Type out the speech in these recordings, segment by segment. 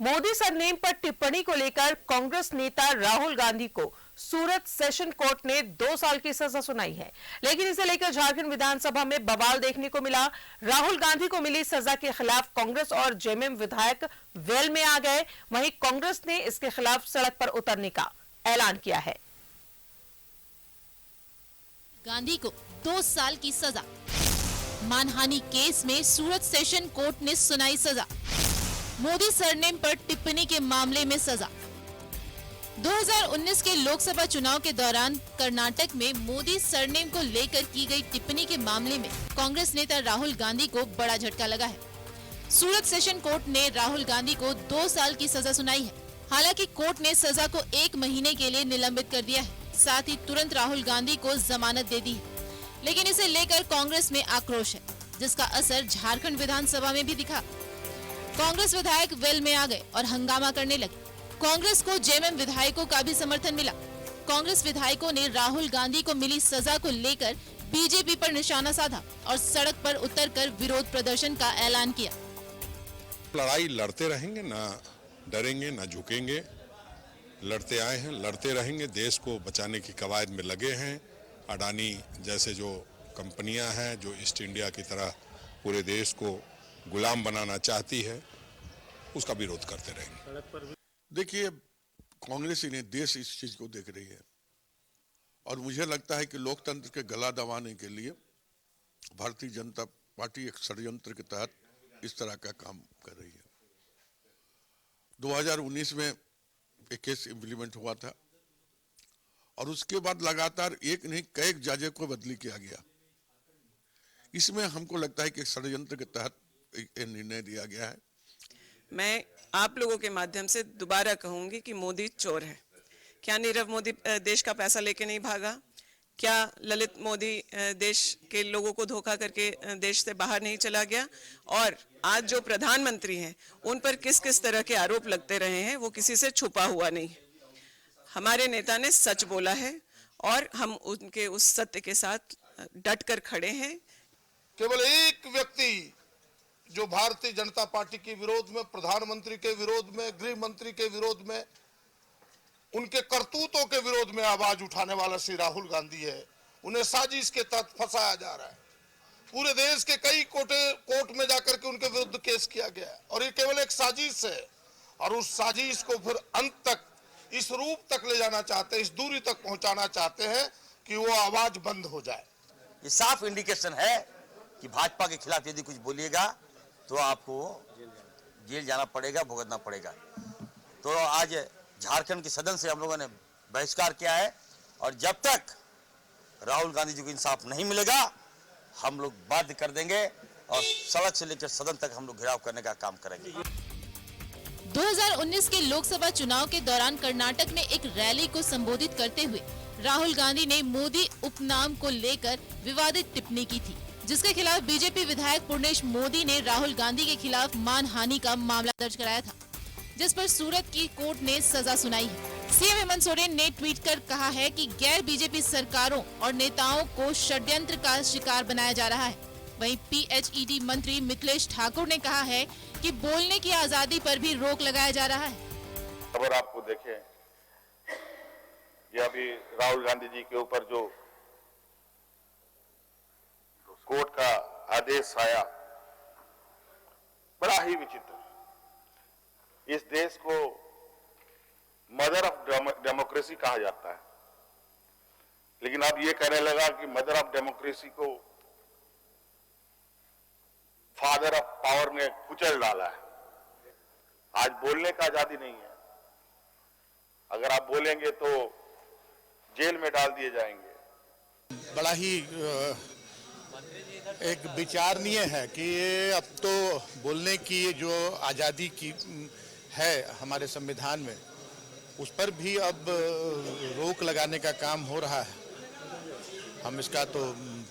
Modi surname पर टिप्पणी को लेकर कांग्रेस नेता राहुल गांधी को सूरत सेशन कोर्ट ने 2 साल की सजा सुनाई है, लेकिन इसे लेकर झारखंड विधानसभा में बवाल देखने को मिला। राहुल गांधी को मिली सजा के खिलाफ कांग्रेस और जेएमएम विधायक वेल में आ गए। वहीं कांग्रेस ने इसके खिलाफ सड़क पर उतरने का ऐलान किया है। गांधी को 2 साल की सजा। मानहानि केस में सूरत सेशन कोर्ट ने सुनाई सजा। मोदी सरनेम पर टिप्पणी के मामले में सजा। 2019 के लोकसभा चुनाव के दौरान कर्नाटक में मोदी सरनेम को लेकर की गई टिप्पणी के मामले में कांग्रेस नेता राहुल गांधी को बड़ा झटका लगा है। सूरत सेशन कोर्ट ने राहुल गांधी को 2 साल की सजा सुनाई है। हालांकि कोर्ट ने सजा को 1 महीने के लिए निलंबित कर दिया है, साथ ही तुरंत राहुल गांधी को जमानत दे दी है। लेकिन इसे लेकर कांग्रेस में आक्रोश है, जिसका असर झारखंड विधानसभा में भी दिखा। कांग्रेस विधायक वेल में आ गए और हंगामा करने लगे। कांग्रेस को जेएमएम विधायकों का भी समर्थन मिला। कांग्रेस विधायकों ने राहुल गांधी को मिली सजा को लेकर बीजेपी पर निशाना साधा और सड़क पर उतरकर विरोध प्रदर्शन का ऐलान किया। लड़ाई लड़ते रहेंगे, ना डरेंगे, ना झुकेंगे। लड़ते आए हैं, लड़ते रहेंगे। देश को बचाने की कवायद में लगे हैं। अडानी जैसे जो कंपनियां हैं, जो ईस्ट इंडिया की तरह पूरे देश को गुलाम बनाना चाहती है, उसका विरोध करते रहेंगे। देखिए, कांग्रेस इन्हें देश इस चीज को देख रही है और मुझे लगता है कि लोकतंत्र के गला दबाने के लिए भारतीय जनता पार्टी एक षड्यंत्र के तहत इस तरह का काम कर रही है। 2019 में एक केस इम्प्लीमेंट हुआ था और उसके बाद लगातार एक नहीं कई जजों को बदली किया गया। इसमें हमको लगता है कि षड्यंत्र के तहत एक निर्णय दिया गया है। मैं आप लोगों के माध्यम से दोबारा कहूंगी कि मोदी चोर है। क्या नीरव मोदी देश का पैसा लेके नहीं भागा? क्या ललित मोदी देश के लोगों को धोखा करके देश से बाहर नहीं चला गया? और आज जो प्रधानमंत्री हैं, उन पर किस किस तरह के आरोप लगते रहे हैं, वो किसी से छुपा हुआ नहीं। हमारे नेता ने सच बोला है और हम उनके उस सत्य के साथ डट कर खड़े हैं। केवल एक व्यक्ति जो भारतीय जनता पार्टी के विरोध में, प्रधानमंत्री के विरोध में, गृह मंत्री के विरोध में, उनके करतूतों के विरोध में आवाज उठाने वाला श्री राहुल गांधी है। उन्हें साजिश के तहत फंसाया जा रहा है। पूरे देश के कई कोर्ट में जाकर के उनके विरुद्ध केस किया गया है और ये केवल एक साजिश है और उस साजिश को फिर अंत तक, इस रूप तक ले जाना चाहते हैं, इस दूरी तक पहुंचाना चाहते हैं कि वो आवाज बंद हो जाए। ये साफ इंडिकेशन है कि भाजपा के खिलाफ यदि कुछ बोलिएगा तो आपको जेल जाना पड़ेगा, भुगतना पड़ेगा। तो आज झारखंड के सदन से हम लोगों ने बहिष्कार किया है और जब तक राहुल गांधी जी को इंसाफ नहीं मिलेगा, हम लोग बाध्य कर देंगे और सड़क से लेकर सदन तक हम लोग घेराव करने का काम करेंगे। 2019 के लोकसभा चुनाव के दौरान कर्नाटक में एक रैली को संबोधित करते हुए राहुल गांधी ने मोदी उपनाम को लेकर विवादित टिप्पणी की थी, जिसके खिलाफ बीजेपी विधायक पूर्णेश मोदी ने राहुल गांधी के खिलाफ मानहानि का मामला दर्ज कराया था, जिस पर सूरत की कोर्ट ने सजा सुनाई है। सीएम हेमंत सोरेन ने ट्वीट कर कहा है कि गैर बीजेपी सरकारों और नेताओं को षड्यंत्र का शिकार बनाया जा रहा है। वहीं पीएचईडी मंत्री मिथिलेश ठाकुर ने कहा है कि बोलने की आजादी पर भी रोक लगाया जा रहा है। खबर आपको देखें, ये अभी राहुल गांधी जी के ऊपर जो कोर्ट का आदेश आया, बड़ा ही विचित्र। इस देश को मदर ऑफ डेमोक्रेसी कहा जाता है, लेकिन अब ये कहने लगा कि मदर ऑफ डेमोक्रेसी को फादर ऑफ पावर ने कुचल डाला है। आज बोलने का आजादी नहीं है। अगर आप बोलेंगे तो जेल में डाल दिए जाएंगे। बड़ा ही एक विचारणीय है कि ये अब तो बोलने की जो आज़ादी की है हमारे संविधान में, उस पर भी अब रोक लगाने का काम हो रहा है। हम इसका तो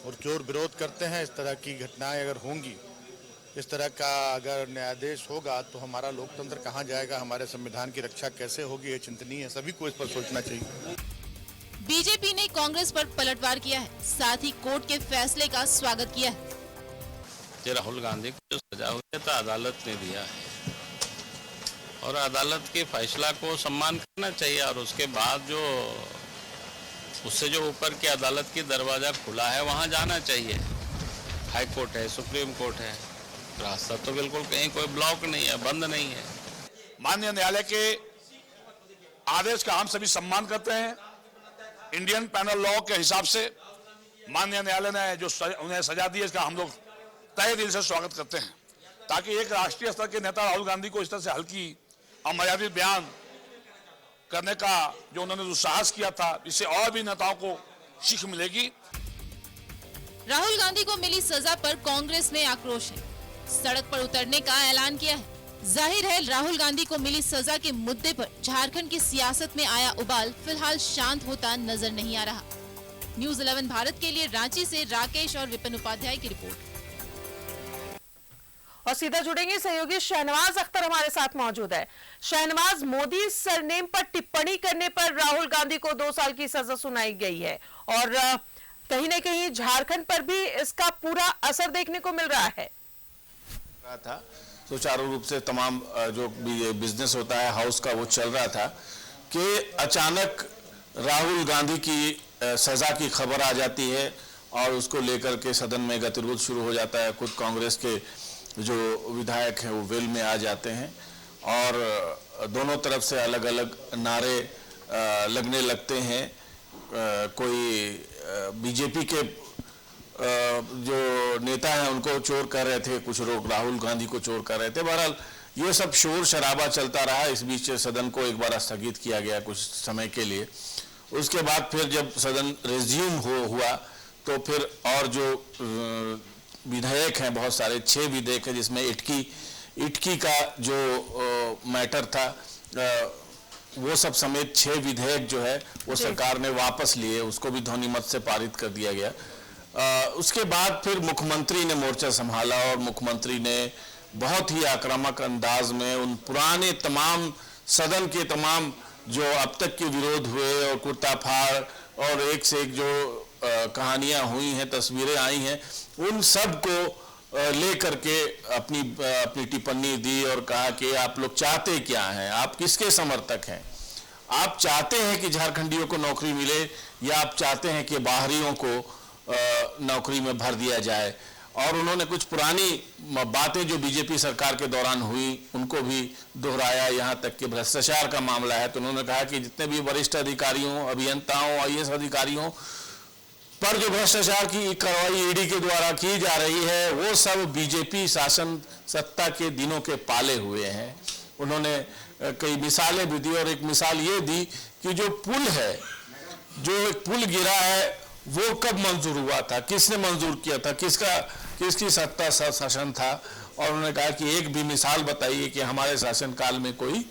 पुरजोर विरोध करते हैं। इस तरह की घटनाएं अगर होंगी, इस तरह का अगर न्यायाधीश होगा तो हमारा लोकतंत्र कहाँ जाएगा, हमारे संविधान की रक्षा कैसे होगी, ये चिंतनीय है। सभी को इस पर सोचना चाहिए। बीजेपी ने कांग्रेस पर पलटवार किया है, साथ ही कोर्ट के फैसले का स्वागत किया है। राहुल गांधी को जो सजा हुई है तो अदालत ने दिया है, और अदालत के फैसला को सम्मान करना चाहिए और उसके बाद जो उससे जो ऊपर की अदालत की दरवाज़ा खुला है वहाँ जाना चाहिए। हाई कोर्ट है, सुप्रीम कोर्ट है, रास्ता तो बिल्कुल कहीं कोई ब्लॉक नहीं है, बंद नहीं है। माननीय न्यायालय के आदेश का हम सभी सम्मान करते हैं। इंडियन पैनल लॉ के हिसाब से माननीय न्यायालय ने जो उन्हें सजा दी है इसका हम लोग तहे दिल से स्वागत करते हैं, ताकि एक राष्ट्रीय स्तर के नेता राहुल गांधी को इस तरह से हल्की अमर्यादित बयान करने का जो उन्होंने दुस्साहस किया था, इससे और भी नेताओं को सीख मिलेगी। राहुल गांधी को मिली सजा पर कांग्रेस में आक्रोश है, सड़क पर उतरने का ऐलान किया है। जाहिर है राहुल गांधी को मिली सजा के मुद्दे पर झारखंड की सियासत में आया उबाल फिलहाल शांत होता नजर नहीं आ रहा। न्यूज़ 11 भारत के लिए रांची से राकेश और विपिन उपाध्याय की रिपोर्ट। और सीधा जुड़ेंगे सहयोगी शहनवाज अख्तर हमारे साथ मौजूद है। शहनवाज, मोदी सरनेम पर टिप्पणी करने पर राहुल गांधी को 2 साल की सजा सुनाई गई है और कहीं न कहीं झारखंड पर भी इसका पूरा असर देखने को मिल रहा है। था सुचारू रूप से तमाम जो बिजनेस होता है हाउस का वो चल रहा था कि अचानक राहुल गांधी की सजा की खबर आ जाती है और उसको लेकर के सदन में गतिरोध शुरू हो जाता है। खुद कांग्रेस के जो विधायक हैं वो वेल में आ जाते हैं और दोनों तरफ से अलग अलग नारे लगने लगते हैं। कोई बीजेपी के जो नेता हैं उनको चोर कर रहे थे, कुछ लोग राहुल गांधी को चोर कर रहे थे। बहरहाल ये सब शोर शराबा चलता रहा। इस बीच सदन को एक बार स्थगित किया गया कुछ समय के लिए। उसके बाद फिर जब सदन रिज्यूम हुआ तो फिर और जो विधेयक हैं, बहुत सारे 6 विधेयक हैं, जिसमें इटकी का जो मैटर था वो सब समेत 6 विधेयक जो है वो सरकार ने वापस लिए, उसको भी ध्वनिमत से पारित कर दिया गया। उसके बाद फिर मुख्यमंत्री ने मोर्चा संभाला और मुख्यमंत्री ने बहुत ही आक्रामक अंदाज में उन पुराने तमाम सदन के तमाम जो अब तक के विरोध हुए और कुर्ताफाड़ और एक से एक जो कहानियां हुई हैं, तस्वीरें आई हैं, उन सब को लेकर के अपनी टिप्पणी दी और कहा कि आप लोग चाहते क्या हैं, आप किसके समर्थक हैं, आप चाहते हैं कि झारखंडियों को नौकरी मिले या आप चाहते हैं कि बाहरियों को नौकरी में भर दिया जाए। और उन्होंने कुछ पुरानी बातें जो बीजेपी सरकार के दौरान हुई उनको भी दोहराया। यहाँ तक कि भ्रष्टाचार का मामला है तो उन्होंने कहा कि जितने भी वरिष्ठ अधिकारियों, अभियंताओं, आईएएस अधिकारियों पर जो भ्रष्टाचार की कार्रवाई ईडी के द्वारा की जा रही है वो सब बीजेपी शासन सत्ता के दिनों के पाले हुए हैं। उन्होंने कई मिसालें भी दी और एक मिसाल ये दी कि जो पुल है, जो एक पुल गिरा है वो कब मंजूर हुआ था, किसने मंजूर किया था, किसकी सत्ता शासन था। और उन्होंने कहा कि एक भी मिसाल बताइए कि हमारे शासनकाल में कोई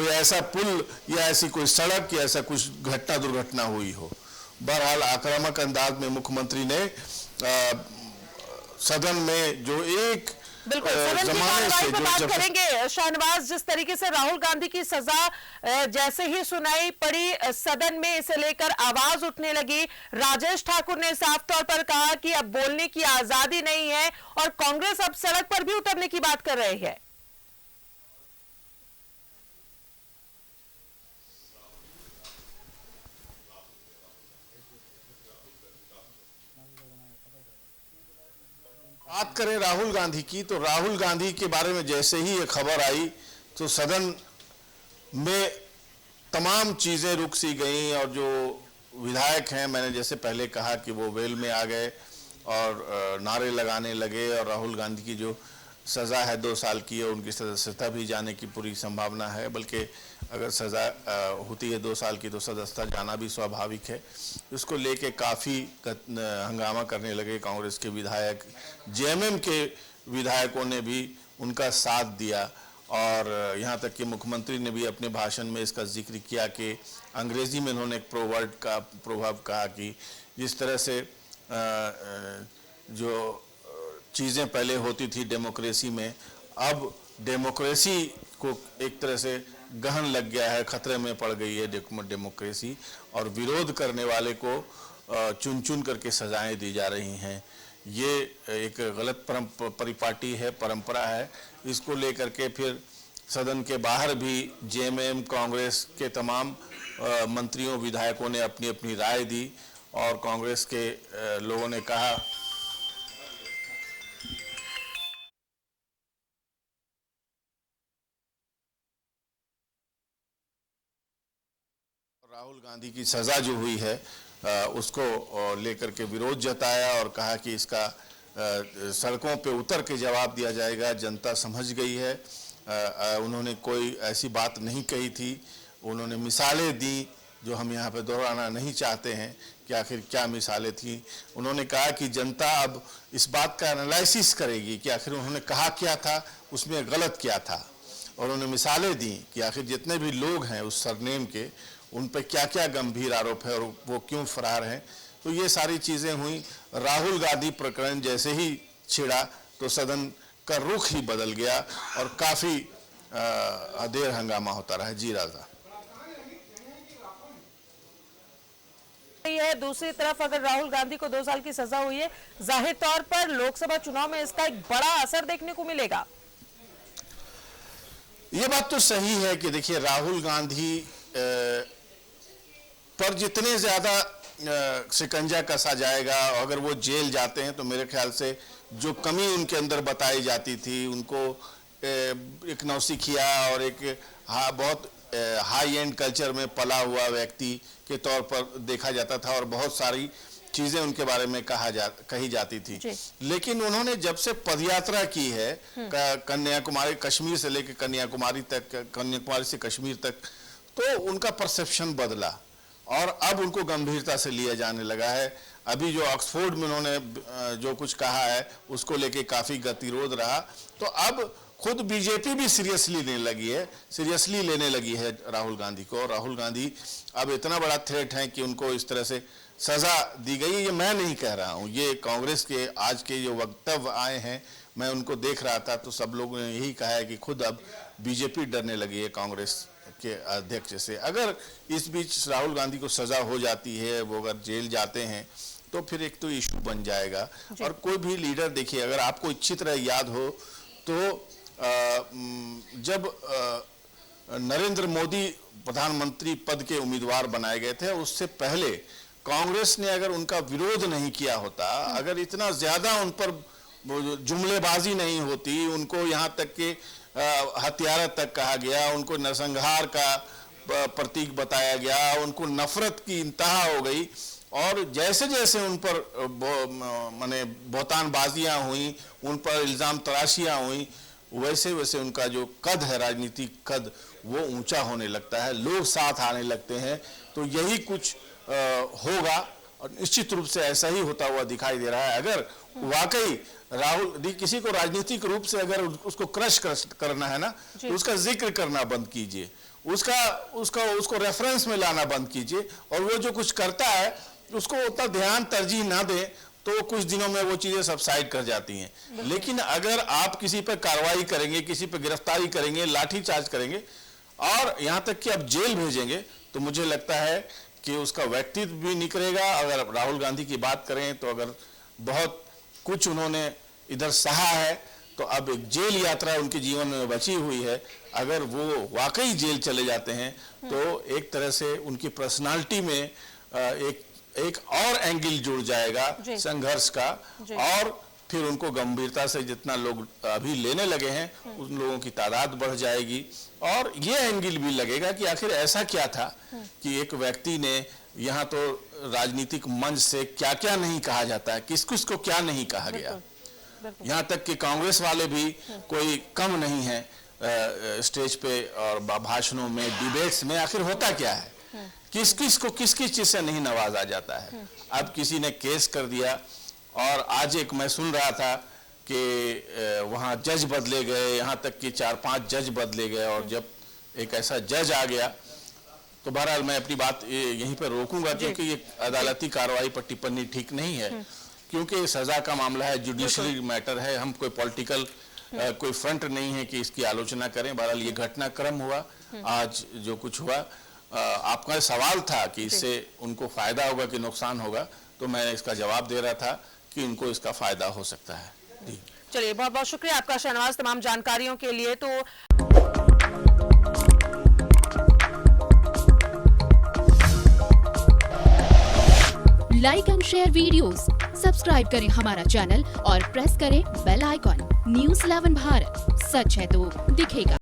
ऐसा पुल या ऐसी कोई सड़क या ऐसा कुछ दुर्घटना हुई हो। बहरहाल आक्रामक अंदाज में मुख्यमंत्री ने सदन में जो एक बिल्कुल सदन की कार्रवाई पर बात करेंगे। शहनवाज, जिस तरीके से राहुल गांधी की सजा जैसे ही सुनाई पड़ी सदन में इसे लेकर आवाज उठने लगी। राजेश ठाकुर ने साफ तौर पर कहा कि अब बोलने की आजादी नहीं है और कांग्रेस अब सड़क पर भी उतरने की बात कर रही है। बात करें राहुल गांधी की तो राहुल गांधी के बारे में जैसे ही ये खबर आई तो सदन में तमाम चीज़ें रुक सी गई और जो विधायक हैं, मैंने जैसे पहले कहा कि वो वेल में आ गए और नारे लगाने लगे और राहुल गांधी की जो सज़ा है 2 साल की है उनकी सदस्यता भी जाने की पूरी संभावना है। बल्कि अगर सज़ा होती है 2 साल की तो सदस्यता जाना भी स्वाभाविक है। इसको लेके काफ़ी हंगामा करने लगे कांग्रेस के विधायक। जेएमएम के विधायकों ने भी उनका साथ दिया और यहाँ तक कि मुख्यमंत्री ने भी अपने भाषण में इसका जिक्र किया कि अंग्रेज़ी में उन्होंने एक प्रोवर्ड का प्रभाव कहा कि जिस तरह से जो चीज़ें पहले होती थी डेमोक्रेसी में, अब डेमोक्रेसी को एक तरह से गहन लग गया है, खतरे में पड़ गई है डेमोक्रेसी और विरोध करने वाले को चुन चुन करके सजाएं दी जा रही हैं। ये एक गलत परिपाटी है, परंपरा है। इसको लेकर के फिर सदन के बाहर भी जेएमएम कांग्रेस के तमाम मंत्रियों विधायकों ने अपनी अपनी राय दी और कांग्रेस के लोगों ने कहा राहुल गांधी की सजा जो हुई है उसको लेकर के विरोध जताया और कहा कि इसका सड़कों पे उतर के जवाब दिया जाएगा। जनता समझ गई है। उन्होंने कोई ऐसी बात नहीं कही थी, उन्होंने मिसालें दी जो हम यहाँ पे दोहराना नहीं चाहते हैं कि आखिर क्या मिसालें थी। उन्होंने कहा कि जनता अब इस बात का एनालिसिस करेगी कि आखिर उन्होंने कहा क्या था, उसमें गलत क्या था, और उन्होंने मिसालें दी कि आखिर जितने भी लोग हैं उस सरनेम के, उन पर क्या क्या गंभीर आरोप है और वो क्यों फरार हैं। तो ये सारी चीज़ें हुई। राहुल गांधी प्रकरण जैसे ही छिड़ा तो सदन का रुख ही बदल गया और काफ़ी देर हंगामा होता रहा। जी राजा। है दूसरी तरफ अगर राहुल गांधी को 2 साल की सजा हुई है, जाहिर तौर पर लोकसभा चुनाव में इसका एक बड़ा असर देखने को मिलेगा। ये बात तो सही है कि देखिए राहुल गांधी पर जितने ज्यादा शिकंजा कसा जाएगा, अगर वो जेल जाते हैं तो मेरे ख्याल से जो कमी उनके अंदर बताई जाती थी, उनको एक नौसिखिया और एक बहुत हाई एंड कल्चर में पला हुआ व्यक्ति के तौर पर देखा जाता था और बहुत सारी चीजें उनके बारे में कही जाती थी। लेकिन उन्होंने जब से पदयात्रा की है कन्याकुमारी, कश्मीर से लेकर कन्याकुमारी तक, कन्याकुमारी से कश्मीर तक, तो उनका परसेप्शन बदला और अब उनको गंभीरता से लिया जाने लगा है। अभी जो ऑक्सफोर्ड में उन्होंने जो कुछ कहा है उसको लेके काफी गतिरोध रहा, तो अब खुद बीजेपी भी सीरियसली लेने लगी है राहुल गांधी को। राहुल गांधी अब इतना बड़ा थ्रेट है कि उनको इस तरह से सजा दी गई। ये मैं नहीं कह रहा हूँ, ये कांग्रेस के आज के जो वक्तव्य आए हैं, मैं उनको देख रहा था तो सब लोगों ने यही कहा है कि खुद अब बीजेपी डरने लगी है कांग्रेस के अध्यक्ष से। अगर इस बीच राहुल गांधी को सजा हो जाती है, वो अगर जेल जाते हैं तो फिर एक तो इशू बन जाएगा। और कोई भी लीडर, देखिए अगर आपको अच्छी तरह याद हो तो जब नरेंद्र मोदी प्रधानमंत्री पद के उम्मीदवार बनाए गए थे, उससे पहले कांग्रेस ने अगर उनका विरोध नहीं किया होता, अगर इतना ज्यादा उन पर जुमलेबाजी नहीं होती, उनको यहाँ तक के हत्यारा तक कहा गया, उनको नरसंहार का प्रतीक बताया गया, उनको नफरत की इंतहा हो गई और जैसे जैसे उन पर माने बहुतानबाजियां हुई, उन पर इल्जाम तराशियां हुई, वैसे वैसे उनका जो कद है, राजनीतिक कद, वो ऊंचा होने लगता है, लोग साथ आने लगते हैं। तो यही कुछ होगा और निश्चित रूप से ऐसा ही होता हुआ दिखाई दे रहा है। अगर वाकई राहुल किसी को राजनीतिक रूप से अगर उसको क्रश करना है ना, तो उसका जिक्र करना बंद कीजिए, उसको रेफरेंस में लाना बंद कीजिए और वो जो कुछ करता है उसको उतना ध्यान तरजीह ना दें तो कुछ दिनों में वो चीजें सबसाइड कर जाती हैं। लेकिन अगर आप किसी पर कार्रवाई करेंगे, किसी पर गिरफ्तारी करेंगे, लाठीचार्ज करेंगे और यहाँ तक कि आप जेल भेजेंगे, तो मुझे लगता है कि उसका व्यक्तित्व भी निखरेगा। अगर राहुल गांधी की बात करें तो अगर बहुत कुछ उन्होंने इधर सहा है, तो अब एक जेल यात्रा उनके जीवन में बची हुई है। अगर वो वाकई जेल चले जाते हैं तो एक तरह से उनकी पर्सनालिटी में एक और एंगल जुड़ जाएगा संघर्ष का, और फिर उनको गंभीरता से जितना लोग अभी लेने लगे हैं उन लोगों की तादाद बढ़ जाएगी और ये एंगल भी लगेगा कि आखिर ऐसा क्या था कि एक व्यक्ति ने यहाँ तो राजनीतिक मंच से क्या क्या नहीं कहा जाता है, किस किस को क्या नहीं कहा गया। यहाँ तक कि कांग्रेस वाले भी कोई कम नहीं है स्टेज पे और भाषणों में, डिबेट्स में। आखिर होता क्या है, किस किस को किस किस चीज से नहीं नवाजा जाता है। अब किसी ने केस कर दिया और आज एक मैं सुन रहा था कि वहाँ जज बदले गए, यहाँ तक कि 4-5 जज बदले गए और जब एक ऐसा जज आ गया तो बहरहाल मैं अपनी बात यहीं पर रोकूंगा क्योंकि ये अदालती कार्रवाई पर टिप्पणी ठीक नहीं है, क्योंकि सजा का मामला है, जुडिशरी मैटर है। हम कोई पॉलिटिकल कोई फ्रंट नहीं है कि इसकी आलोचना करें। बहरहाल ये घटनाक्रम हुआ, आज जो कुछ हुआ। आपका सवाल था कि इससे उनको फायदा होगा कि नुकसान होगा, तो मैं इसका जवाब दे रहा था कि उनको इसका फायदा हो सकता है। चलिए, बहुत बहुत शुक्रिया आपका शहनवाज तमाम जानकारियों के लिए। तो like and share videos, subscribe करें हमारा चैनल और प्रेस करें बेल आइकॉन। News 11 भारत, सच है तो दिखेगा।